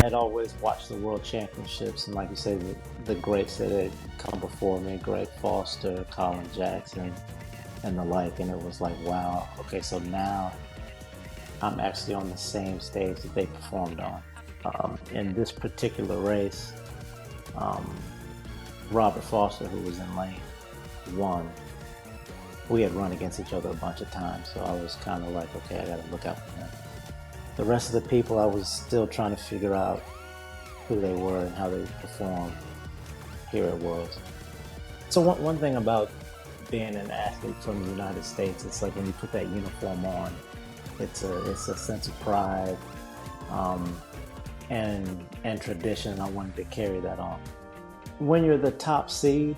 I'd always watched the World Championships, and like you say, the greats that had come before me, Greg Foster, Colin Jackson, and the like, and it was like, wow, okay, so now I'm actually on the same stage that they performed on. In this particular race, um, Robert Foster, who was in lane one, we had run against each other a bunch of times, so I was kind of like, okay, I got to look out for him. The rest of the people, I was still trying to figure out who they were and how they performed here at Worlds. So one thing about being an athlete from the United States, it's like when you put that uniform on, it's a sense of pride and tradition. I wanted to carry that on. When you're the top seed,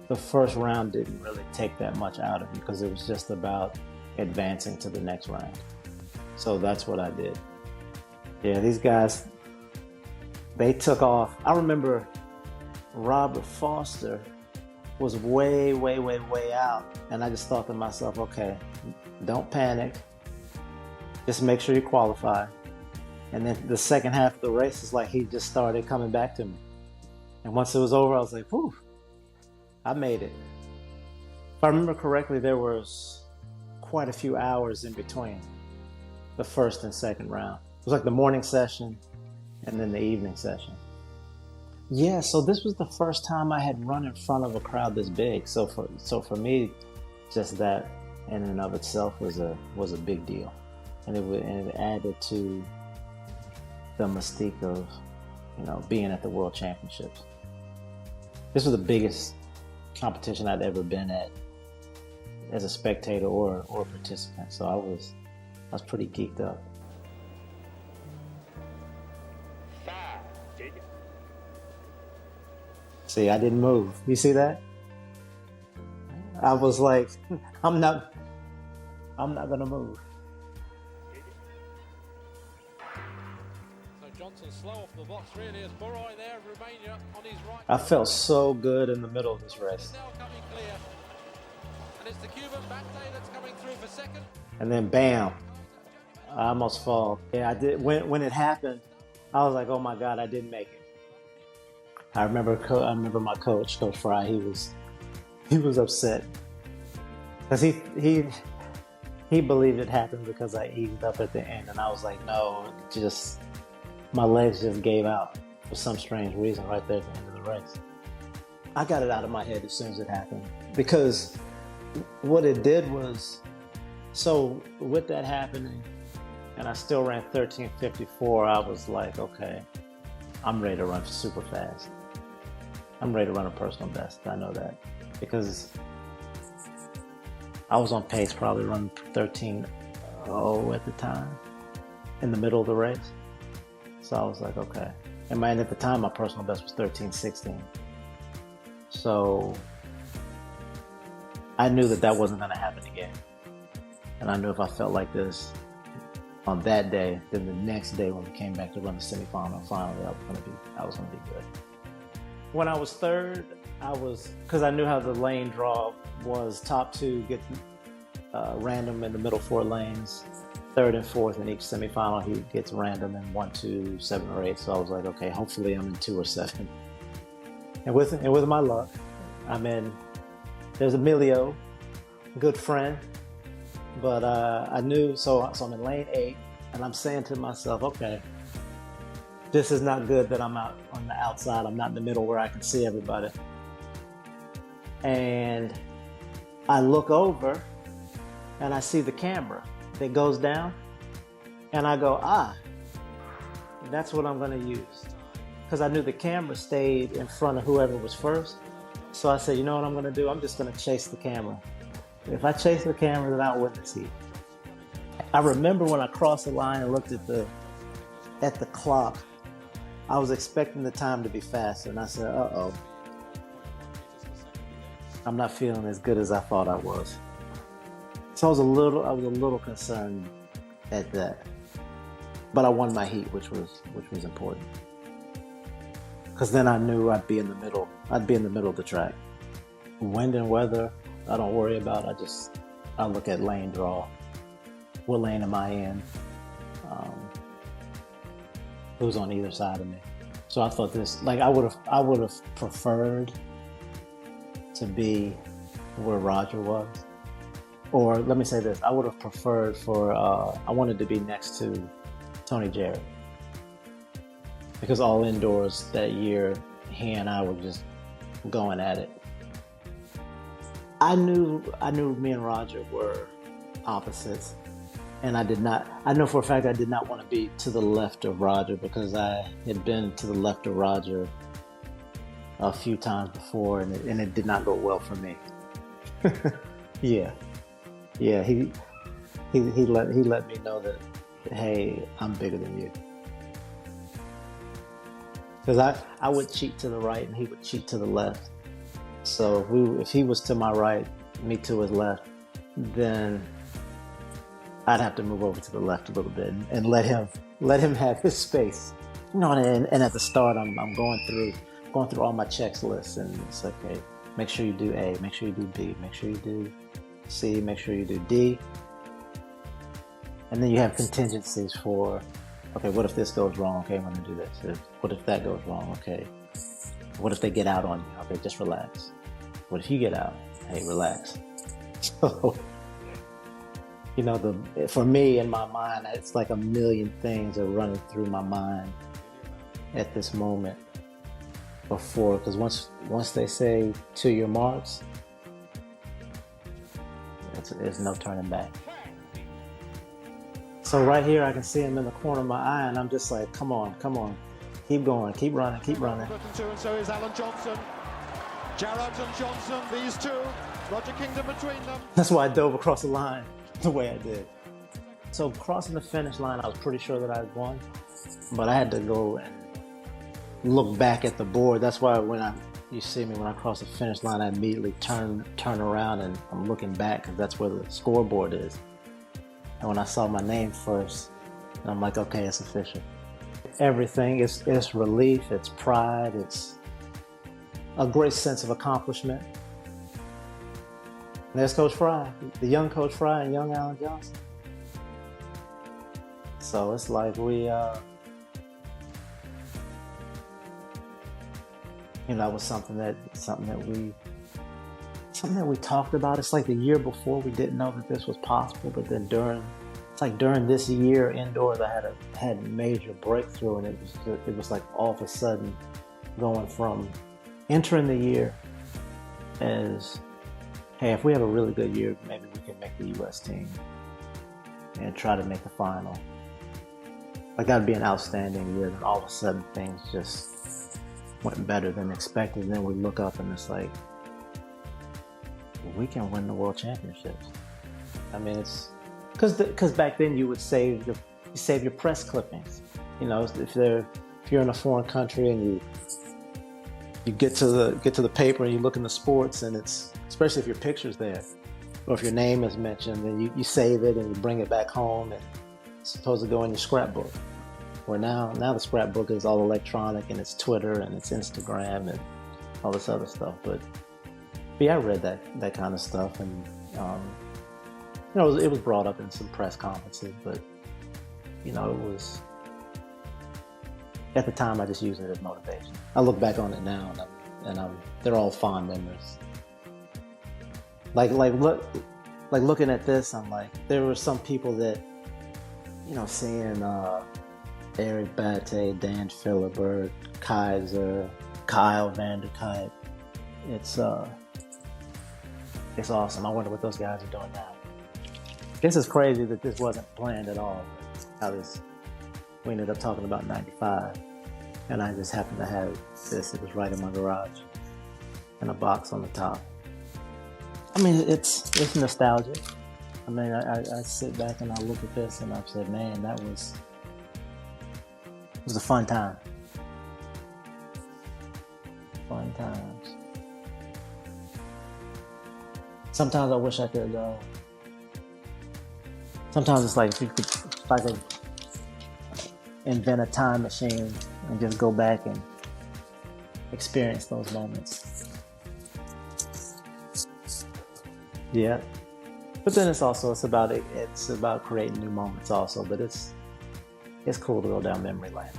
the first round didn't really take that much out of you because it was just about advancing to the next round. So that's what I did. Yeah, these guys, they took off. I remember Robert Foster was way, way, way, way out. And I just thought to myself, okay, don't panic. Just make sure you qualify. And then the second half of the race is like he just started coming back to me. And once it was over, I was like, whew, I made it. If I remember correctly, there was quite a few hours in between the first and second round. It was like the morning session and then the evening session. Yeah, so this was the first time I had run in front of a crowd this big. So for me, just that in and of itself was a big deal, and it added to the mystique of being at the World Championships. This was the biggest competition I'd ever been at as a spectator or participant. So I was pretty geeked up. See, I didn't move. You see that? I was like, I'm not gonna move. So Johnson slow off the box really as Burroy there of Romania on his right. I felt so good in the middle of this race. Now coming clear. And it's the Cuban Bante that's coming through for second. And then bam, I almost fall. Yeah, I did. When it happened, I was like, oh my God, I didn't make it. I remember my coach, Coach Fry. He was upset because he believed it happened because I eased up at the end, and I was like, no, just my legs just gave out for some strange reason right there at the end of the race. I got it out of my head as soon as it happened because what it did was, so with that happening, and I still ran 13:54. I was like, okay, I'm ready to run super fast. I'm ready to run a personal best. I know that because I was on pace, probably run 13:0 at the time in the middle of the race. So I was like, okay. And at the time, my personal best was 13:16. So I knew that wasn't going to happen again. And I knew if I felt like this on that day, then the next day when we came back to run the semifinal, finally, I was gonna be good. When I was third, because I knew how the lane draw was, top two get random in the middle four lanes, third and fourth in each semifinal, he gets random in 1, 2, 7, or 8. So I was like, okay, hopefully I'm in 2 or 7. And with my luck, there's Emilio, good friend. But I knew, so I'm in lane 8, and I'm saying to myself, okay, this is not good that I'm out on the outside. I'm not in the middle where I can see everybody. And I look over, and I see the camera that goes down, and I go, that's what I'm going to use. Because I knew the camera stayed in front of whoever was first. So I said, you know what I'm going to do? I'm just going to chase the camera. If I chase the camera, then I'll win the seat. I remember when I crossed the line and looked at at the clock, I was expecting the time to be faster, and I said, "Uh-oh, I'm not feeling as good as I thought I was." So I was a little concerned at that, but I won my heat, which was important, because then I knew I'd be in the middle. I'd be in the middle of the track. Wind and weather, I don't worry about. I look at lane draw. What lane am I in? Who's on either side of me? So I thought this, like I would have preferred to be where Roger was, or let me say this: I would have preferred for I wanted to be next to Tony Jarrett, because all indoors that year, he and I were just going at it. I knew me and Roger were opposites, and I know for a fact I did not want to be to the left of Roger, because I had been to the left of Roger a few times before, and it did not go well for me. Yeah, he let me know that, hey, I'm bigger than you. Because I would cheat to the right and he would cheat to the left. So if he was to my right, me to his left, then I'd have to move over to the left a little bit and let him have his space. You know, and at the start, I'm going through all my checks lists, and it's like, okay, make sure you do A, make sure you do B, make sure you do C, make sure you do D. And then you have contingencies for, okay, what if this goes wrong? Okay, I'm going to do this. What if that goes wrong? Okay. What if they get out on you? Okay, just relax. What if you get out? Hey, relax. So, you know, for me, in my mind, it's like a million things are running through my mind at this moment before, because once they say to your marks, there's no turning back. So right here, I can see him in the corner of my eye, and I'm just like, come on, keep going, keep running. And so is Alan Johnson. Jarrett and Johnson, these two, Roger Kingdom between them. That's why I dove across the line the way I did. So crossing the finish line, I was pretty sure that I had won, but I had to go and look back at the board. That's why you see me when I cross the finish line, I immediately turn around and I'm looking back, because that's where the scoreboard is. And when I saw my name first, I'm like, okay, it's official. Everything, it's relief, it's pride, it's a great sense of accomplishment. And there's Coach Fry, the young Coach Fry and young Alan Johnson. So it's like that was something that we talked about. It's like the year before, we didn't know that this was possible, but then during this year indoors, I had a major breakthrough, and it was like all of a sudden going from entering the year as, hey, if we have a really good year, maybe we can make the U.S. team and try to make the final. Like, that'd be an outstanding year, and all of a sudden things just went better than expected. And then we look up and it's like, we can win the World Championships. I mean, it's because back then you would save your press clippings. You know, if you're in a foreign country and you get to the paper and you look in the sports, and it's, especially if your picture's there or if your name is mentioned, then you save it and you bring it back home, and it's supposed to go in your scrapbook. Where now the scrapbook is all electronic, and it's Twitter and it's Instagram and all this other stuff. But yeah, I read that kind of stuff, and it was brought up in some press conferences, but it was, at the time, I just used it as motivation. I look back on it now, and they're all fond memories. Like looking at this, I'm like, there were some people that, seeing Erick Bate, Dan Philibert, Kaiser, Kyle Vanderkite. It's awesome. I wonder what those guys are doing now. This is crazy that this wasn't planned at all. We ended up talking about 95, and I just happened to have this. It was right in my garage, and a box on the top. I mean, it's nostalgic. I mean, I sit back and I look at this, and I've said, man, It was a fun time. Fun times. Sometimes I wish I could go. Sometimes it's like if I could invent a time machine and just go back and experience those moments. Yeah. But then it's about creating new moments also. But it's cool to go down memory lane.